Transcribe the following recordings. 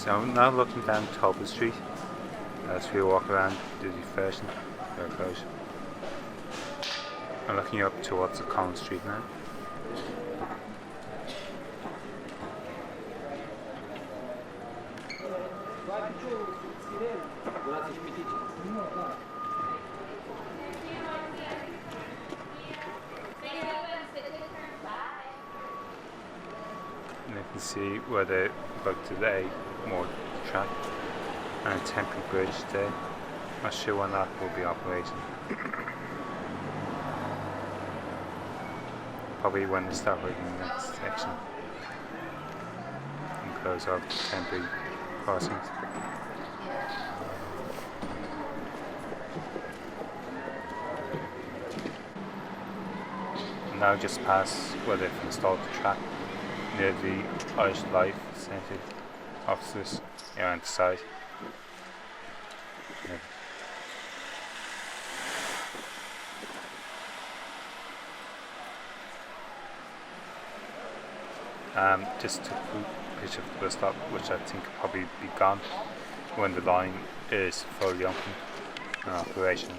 So I'm now looking down Lower Street as we walk around the diversion. Very close. I'm looking up towards the Common Street now. And you can see where they built today more track and a temporary bridge there. Not sure when that will be operating. Probably when they start working the next section and close off the temporary crossings. And now just past where they've installed the track near the Irish Life Centre offices around the side. Just took a picture of the bus stop, which I think will probably be gone when the line is fully open and operational.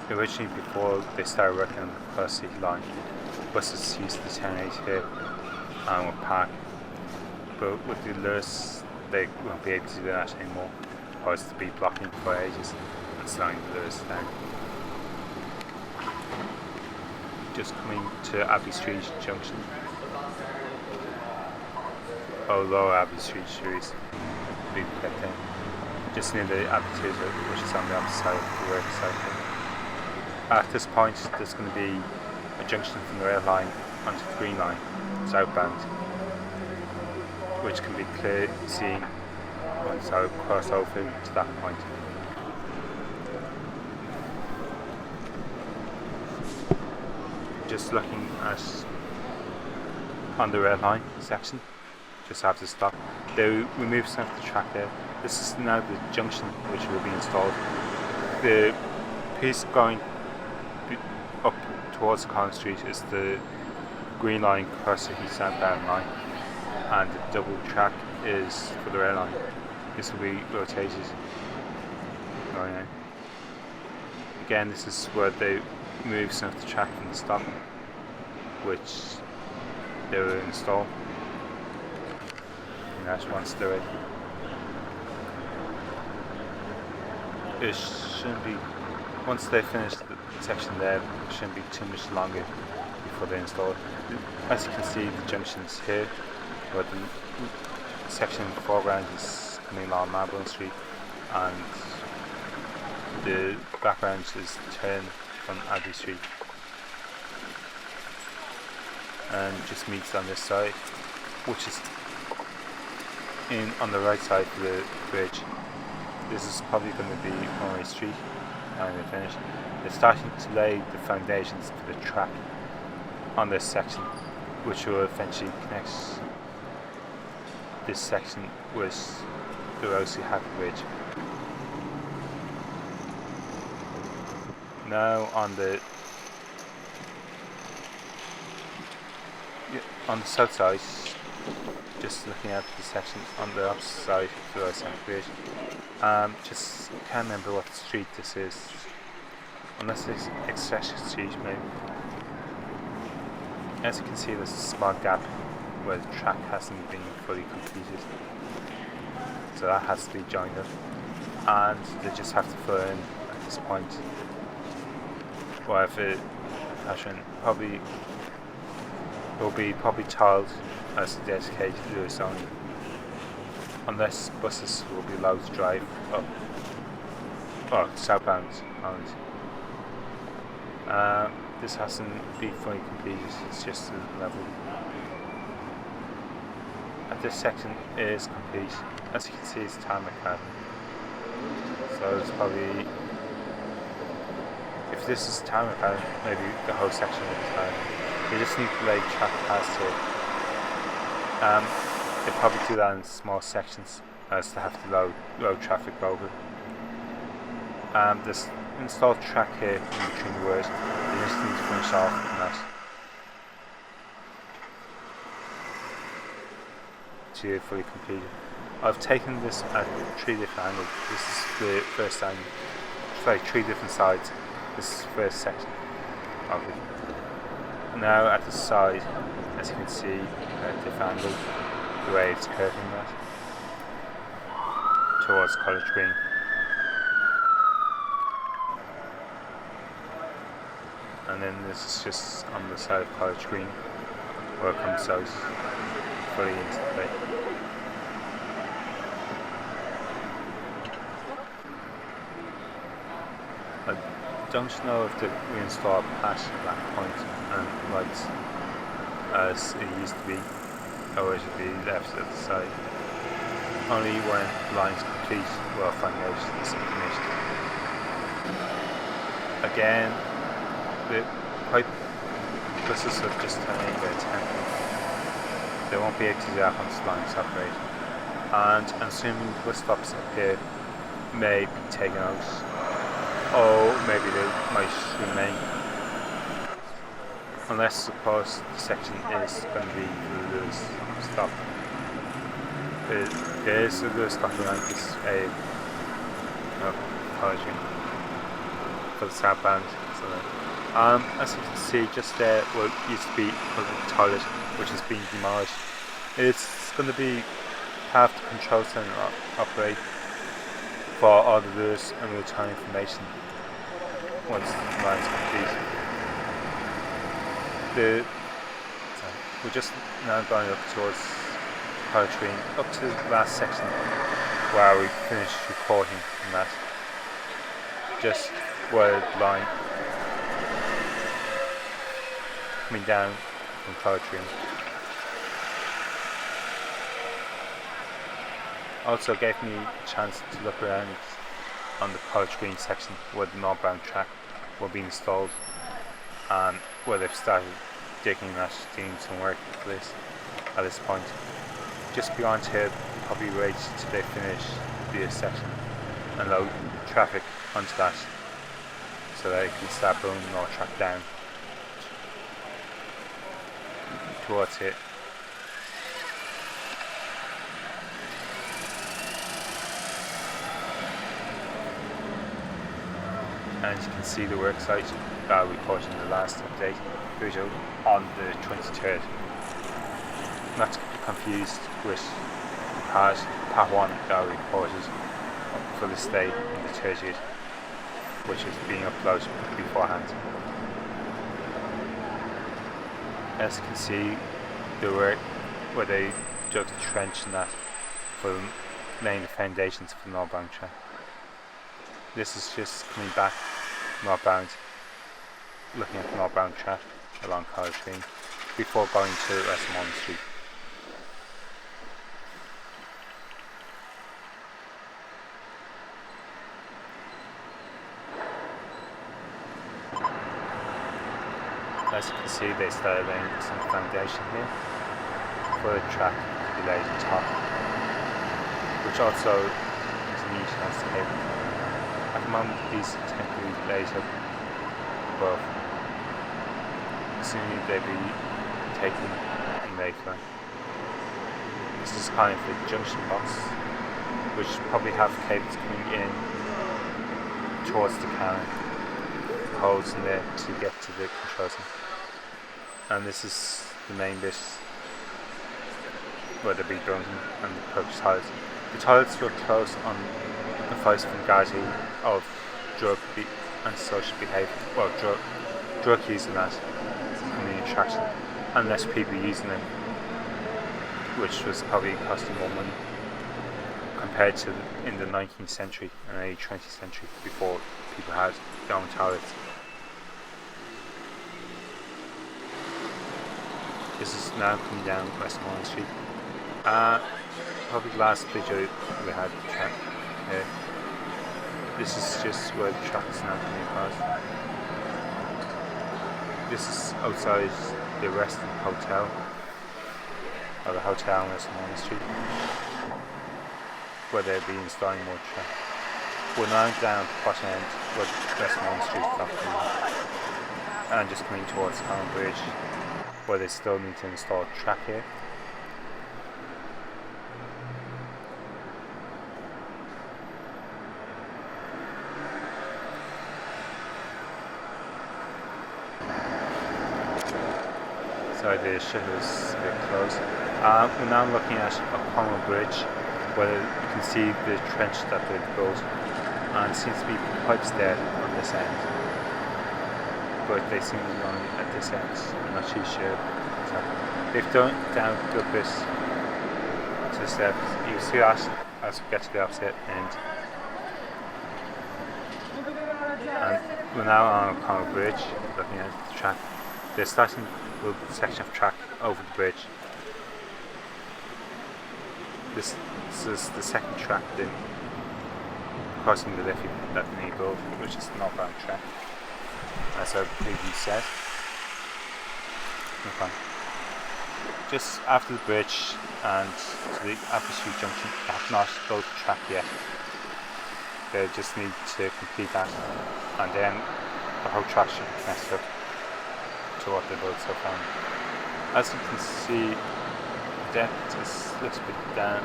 Originally, before they started working on the Cross City line, buses used to terminate here and would park. But with the Luas, they won't be able to do that anymore, or it's to be blocking for ages and slowing the Luas down. Just coming to Abbey Street Junction. Lower Abbey Street Junction. Big pet thing. Just near the amphitheatre, which is on the opposite side of the work side. At this point, there's going to be a junction from the rail line onto the green line, Southbound, which can be clearly seen once I cross over to that point. Just looking at on the rail line section, just after the stop, they removed some of the track there. This is now the junction which will be installed. The piece going up towards Common Street is the green line across the Southbound line, and the double track is for the rail line. This will be rotated going out. Again, this is where they move some of the track from the stop, which they will install. And that's once they're ready. It shouldn't be. Once they finish the section there, it shouldn't be too much longer before they install it. As you can see, the junctions here, where the section in the foreground is coming along Marlborough Street, and the background is the turn from Abbey Street, and just meets on this side, which is on the right side of the bridge. This is probably going to be one-way street. And they finish. They're starting to lay the foundations for the track on this section, which will eventually connect this section with the Rosie Hack Bridge. Now on the south side, just looking at the section on the opposite side of the Rosie Hack Bridge. Just can't remember what street this is, unless it's Extraction Street maybe. As you can see, there's a small gap where the track hasn't been fully completed, so that has to be joined up, and they just have to fill in at this point. Whatever passion probably will be tiled as a dedicated Luas only, unless buses will be allowed to drive up Southbound only. This hasn't been fully completed, it's just a level. At this section it is complete. As you can see, it's tarmac pad. So it's probably if this is tarmac, maybe the whole section will be tarmac. You just need to lay track past here. They probably do that in small sections as to have to load traffic over. This installed track here in between the words, you just need to finish off on that to fully completed. I've taken this at 3 different angles. This is the first angle. Sorry, 3 different sides. This is the first section of it. Now at the side, as you can see, at a different angle, the way it's curving that towards College Green. And then this is just on the side of College Green where it comes out fully into play. I don't know if the reinstall past that point and lights as it used to be, or it should be left at the side. Only when the line's complete will I find out this information. Again, the pipe buses are just turning about 10. They won't be able to do that once the line's operating. And I'm assuming the bus stops up here may be taken out, or maybe they might remain. Unless, of course, the section is going to be the Luas stop. There is a Luas stop behind this College for the Southbound. As you can see, just there what used to be a public toilet, which is being demolished. It's going to be half the control centre operate for all the Luas and real-time information once the line is complete. We're just now going up towards College Green, up to the last section where we finished recording on that. Just where the line coming down from College Green. Also gave me a chance to look around on the College Green section where the Northbound track will be installed and where they've started digging that, doing some work for this at this point. Just beyond here, probably wait till they finish the section and load traffic onto that so that it can start bringing more track down towards it. And you can see the work site that I recorded in the last update video on the 23rd. Not to be confused with part 1 that I recorded for this day on the 30th, which is being uploaded beforehand. As you can see, the work where they dug the trench and that for laying the foundations for the Northbound track. This is just coming back Northbound, looking at the Northbound track along College Green before going to Westmoreland Street. As you can see, they started laying some foundation here for the track to be laid on top, which also is a neat landscape. At the moment, these are temporarily laid up above. Soon they'll be taken and laid down. This is kind of the junction box, which probably have cables coming in towards the cannon, holes in there to get to the control center. And this is the main bit where they'll be building and the purchase toilets. The toilets were closed on advice from Gazi of drug and social behaviour, well, drug use and that community attraction, and less people using them, which was probably costing more money compared to in the 19th century and early 20th century before people had their own toilets. This is now coming down Westmoreland Street. Probably the last video we had the track here. This is just where the track is now coming across. This is outside the Western Hotel, or the hotel on West Main Street, where they'll be installing more track. We're now down at the bottom end where West Main Street property, and just coming towards Common Bridge, where they still need to install track here. Sorry, the shutters a bit closed. We're now looking at Common Bridge, where you can see the trench that they've built, and it seems to be pipes there on this end, but they seem to be only at this end. I'm not too sure. So they've done down a good bit to the steps. You see that as we get to the opposite end. And we're now on Common Bridge, looking at the track. They're starting with a section of track over the bridge. This is the second track then crossing the Liffey that they need to build, which is the Northbound track, as I previously said. Okay. Just after the bridge and to the Abbey Street Junction, they have not built the track yet. They just need to complete that, and then the whole track should be connected up to what they built so far. As you can see, the depth is a little bit down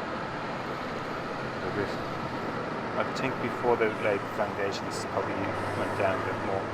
a bit. I think before they laid the foundations, probably went down a bit more.